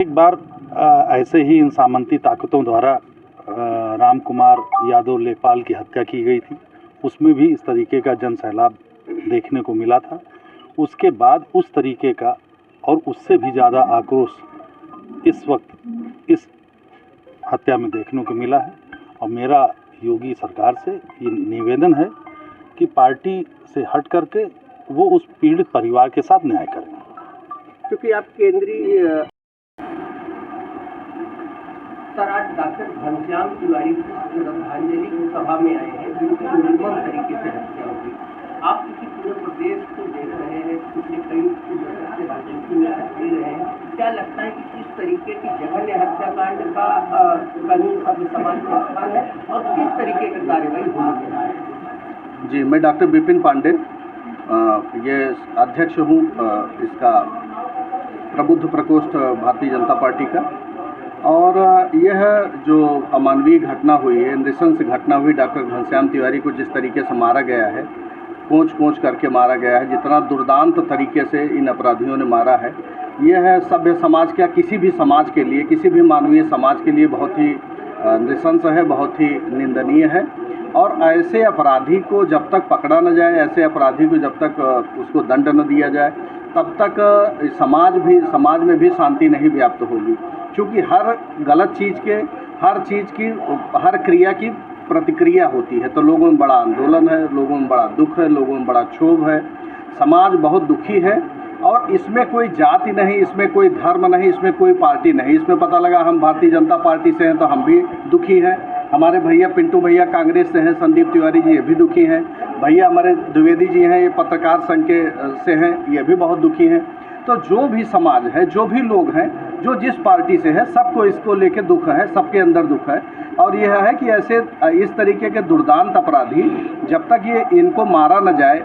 एक बार ऐसे ही इन सामंती ताकतों द्वारा राम कुमार यादव लेखपाल की हत्या की गई थी। उसमें भी इस तरीके का जन सैलाब देखने को मिला था। उसके बाद उस तरीके का और उससे भी ज़्यादा आक्रोश इस वक्त इस हत्या में देखने को मिला है। और मेरा योगी सरकार से ये निवेदन है कि पार्टी से हट करके वो उस पीड़ित परिवार के साथ न्याय करें। क्योंकि आप केंद्रीय सर आज डॉक्टर घनश्याम तिवारी की श्रद्धांजलि सभा में आए हैं जिनकी निर्मम तरीके से हत्या हुई। आप किसी पूरे प्रदेश को देख रहे हैं, पिछले कई दशक से राजनीति में सक्रिय रहे हैं, क्या लगता है कि किस तरीके की जघन्य हत्याकांड का कानून सभ्य समाज में स्थान है और किस तरीके की कार्रवाई होनी चाहिए? जी, मैं डॉक्टर विपिन पांडे ये अध्यक्ष हूँ इसका प्रबुद्ध प्रकोष्ठ भारतीय जनता पार्टी का। और यह जो अमानवीय घटना हुई है, नृशंस घटना हुई, डॉक्टर घनश्याम तिवारी को जिस तरीके से मारा गया है, कोंच करके मारा गया है, जितना दुर्दांत तरीके से इन अपराधियों ने मारा है, यह सभ्य समाज का किसी भी समाज के लिए, किसी भी मानवीय समाज के लिए बहुत ही नृशंस है, बहुत ही निंदनीय है। और ऐसे अपराधी को जब तक पकड़ा न जाए, ऐसे अपराधी को जब तक उसको दंड न दिया जाए, तब तक समाज में भी शांति नहीं व्याप्त होगी। क्योंकि हर गलत चीज़ के, हर क्रिया की प्रतिक्रिया होती है। तो लोगों में बड़ा आंदोलन है, लोगों में बड़ा दुख है, लोगों में बड़ा क्षोभ है, समाज बहुत दुखी है। और इसमें कोई जाति नहीं, इसमें कोई धर्म नहीं, इसमें कोई पार्टी नहीं। इसमें पता लगा हम भारतीय जनता पार्टी से हैं तो हम भी दुखी हैं, हमारे भैया पिंटू भैया कांग्रेस से हैं, संदीप तिवारी जी ये भी दुखी हैं, भैया हमारे द्विवेदी जी हैं, ये पत्रकार संघ के से हैं, ये भी बहुत दुखी हैं। तो जो भी समाज है, जो भी लोग हैं, जो जिस पार्टी से है, सबको इसको लेके दुख है, सबके अंदर दुख है। और यह है कि ऐसे इस तरीके के दुर्दांत अपराधी जब तक ये इनको मारा न जाए,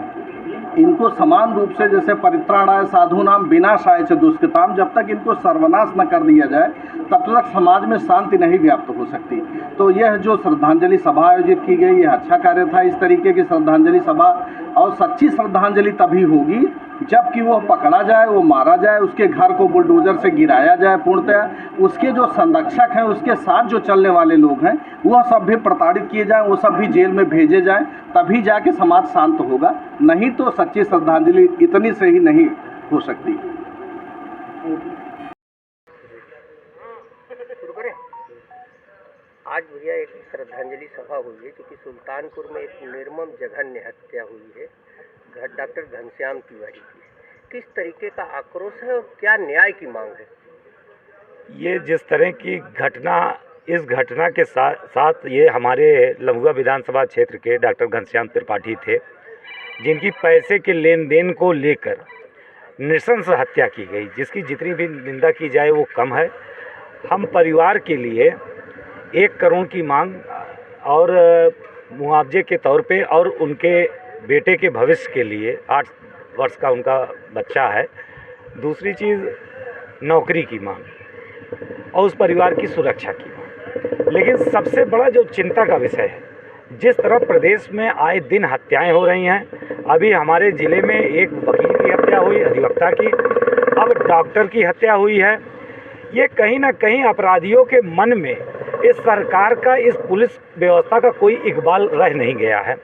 इनको समान रूप से जैसे परित्राणाय साधूनाम विनाशाय च दुष्कृताम, जब तक इनको सर्वनाश न कर दिया जाए तब तक समाज में शांति नहीं व्याप्त हो सकती। तो यह जो श्रद्धांजलि सभा आयोजित की गई, यह अच्छा कार्य था। इस तरीके की श्रद्धांजलि सभा और सच्ची श्रद्धांजलि तभी होगी जबकि वो पकड़ा जाए, वो मारा जाए, उसके घर को बुलडोजर से गिराया जाए पूर्णतया, उसके जो संरक्षक हैं, उसके साथ जो चलने वाले लोग हैं, वह सब भी प्रताड़ित किए जाएं, वो सब भी जेल में भेजे जाएं, तभी जाके समाज शांत होगा। नहीं तो सच्ची श्रद्धांजलि इतनी से ही नहीं हो सकती। आज भैया एक श्रद्धांजलि सभा हुई है क्योंकि सुल्तानपुर में एक निर्मम जघन्य हत्या हुई है डॉक्टर घनश्याम तिवारी की। किस तरीके का आक्रोश है और क्या न्याय की मांग है? ये जिस तरह की घटना, इस घटना के साथ ये हमारे लम्बुआ विधानसभा क्षेत्र के डॉक्टर घनश्याम त्रिपाठी थे, जिनकी पैसे के लेन देन को लेकर नृशंस हत्या की गई, जिसकी जितनी भी निंदा की जाए वो कम है। हम परिवार के लिए 1 करोड़ की मांग और मुआवजे के तौर पे और उनके बेटे के भविष्य के लिए, 8 वर्ष का उनका बच्चा है, दूसरी चीज़ नौकरी की मांग और उस परिवार की सुरक्षा की मांग। लेकिन सबसे बड़ा जो चिंता का विषय है, जिस तरह प्रदेश में आए दिन हत्याएं हो रही हैं, अभी हमारे ज़िले में एक वकील की हत्या हुई, अधिवक्ता की, अब डॉक्टर की हत्या हुई है। ये कहीं ना कहीं अपराधियों के मन में इस सरकार का, इस पुलिस व्यवस्था का कोई इकबाल रह नहीं गया है।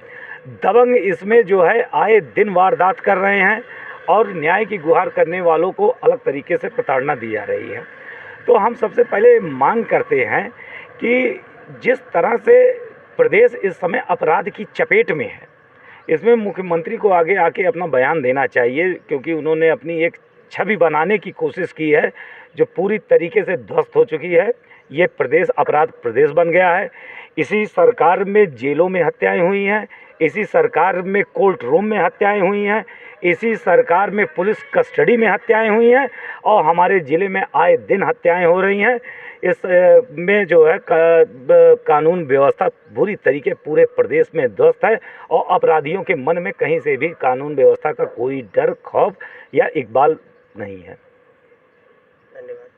दबंग इसमें जो है आए दिन वारदात कर रहे हैं और न्याय की गुहार करने वालों को अलग तरीके से प्रताड़ना दी जा रही है। तो हम सबसे पहले मांग करते हैं कि जिस तरह से प्रदेश इस समय अपराध की चपेट में है, इसमें मुख्यमंत्री को आगे आके अपना बयान देना चाहिए, क्योंकि उन्होंने अपनी एक छवि बनाने की कोशिश की है जो पूरी तरीके से ध्वस्त हो चुकी है। ये प्रदेश अपराध प्रदेश बन गया है। इसी सरकार में जेलों में हत्याएं हुई हैं, इसी सरकार में कोर्ट रूम में हत्याएं हुई हैं, इसी सरकार में पुलिस कस्टडी में हत्याएं हुई हैं और हमारे ज़िले में आए दिन हत्याएं हो रही हैं। इस में जो है कानून व्यवस्था बुरी तरीके पूरे प्रदेश में ध्वस्त है और अपराधियों के मन में कहीं से भी कानून व्यवस्था का कोई डर, खौफ या इकबाल नहीं है। धन्यवाद।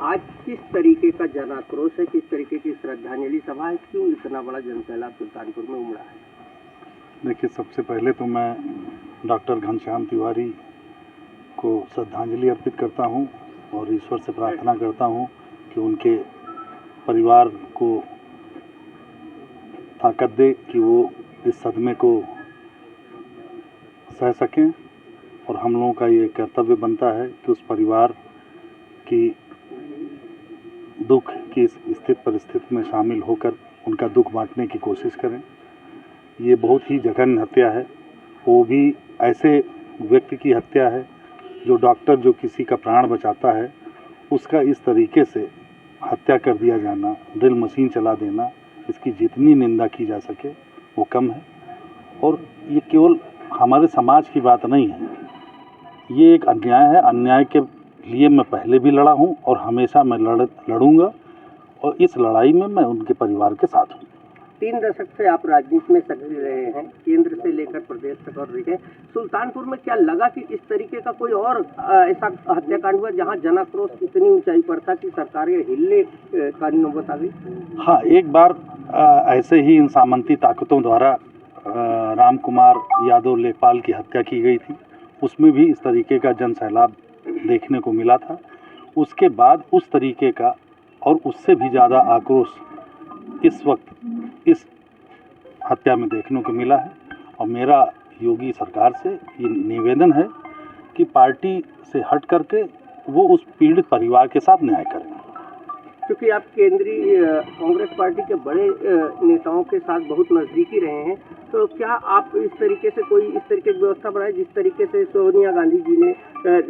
आज किस तरीके का जन आक्रोश है, किस तरीके की श्रद्धांजलि सभा है, क्यों इतना बड़ा जनसैलाब सुल्तानपुर में उमड़ा है? देखिए, सबसे पहले तो मैं डॉक्टर घनश्याम तिवारी को श्रद्धांजलि अर्पित करता हूं। और ईश्वर से प्रार्थना करता हूँ कि उनके परिवार को ताकत दे कि वो इस सदमे को सह सकें। और हम लोगों का ये कर्तव्य बनता है कि उस परिवार की दुख की इस स्थिति परिस्थिति में शामिल होकर उनका दुख बांटने की कोशिश करें। ये बहुत ही जघन्य हत्या है, वो भी ऐसे व्यक्ति की हत्या है जो डॉक्टर जो किसी का प्राण बचाता है उसका इस तरीके से हत्या कर दिया जाना, ड्रिल मशीन चला देना, इसकी जितनी निंदा की जा सके वो कम है। और ये केवल हमारे समाज की बात नहीं है, ये एक अन्याय है। अन्याय के लिए मैं पहले भी लड़ा हूँ और हमेशा मैं लड़ूंगा और इस लड़ाई में मैं उनके परिवार के साथ हूँ। 3 दशक से आप राजनीति में सक्रिय रहे हैं, केंद्र से लेकर प्रदेश तक और रहे हैं। सुल्तानपुर में क्या लगा कि इस तरीके का कोई और ऐसा हत्याकांड हुआ जहां जनाक्रोश इतनी ऊंचाई पर था कि सरकारें हिलने का नौबत आ गई? हाँ, एक बार ऐसे ही इन सामंती ताकतों द्वारा राम कुमार यादव लेखपाल की हत्या की गई थी, उसमें भी इस तरीके का जन सैलाब देखने को मिला था। उसके बाद उस तरीके का और उससे भी ज़्यादा आक्रोश इस वक्त इस हत्या में देखने को मिला है। और मेरा योगी सरकार से ये निवेदन है कि पार्टी से हट करके वो उस पीड़ित परिवार के साथ न्याय करें। क्योंकि आप केंद्रीय कांग्रेस पार्टी के बड़े नेताओं के साथ बहुत नज़दीकी रहे हैं, तो क्या आप इस तरीके से कोई इस तरीके की व्यवस्था बनाए जिस तरीके से सोनिया गांधी जी ने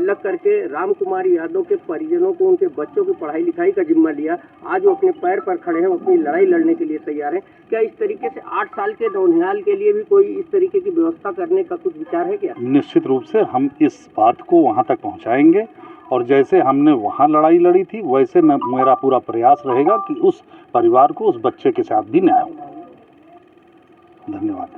लग करके राम कुमार यादव के परिजनों को, उनके बच्चों की पढ़ाई लिखाई का जिम्मा लिया, आज वो अपने पैर पर खड़े हैं, वो अपनी लड़ाई लड़ने के लिए तैयार हैं। क्या इस तरीके से 8 साल के नौनिहाल के लिए भी कोई इस तरीके की व्यवस्था करने का कुछ विचार है क्या? निश्चित रूप से हम इस बात को वहाँ तक पहुँचाएंगे और जैसे हमने वहाँ लड़ाई लड़ी थी वैसे मेरा पूरा प्रयास रहेगा कि उस परिवार को, उस बच्चे के साथ भी न्याय हो। धन्यवाद।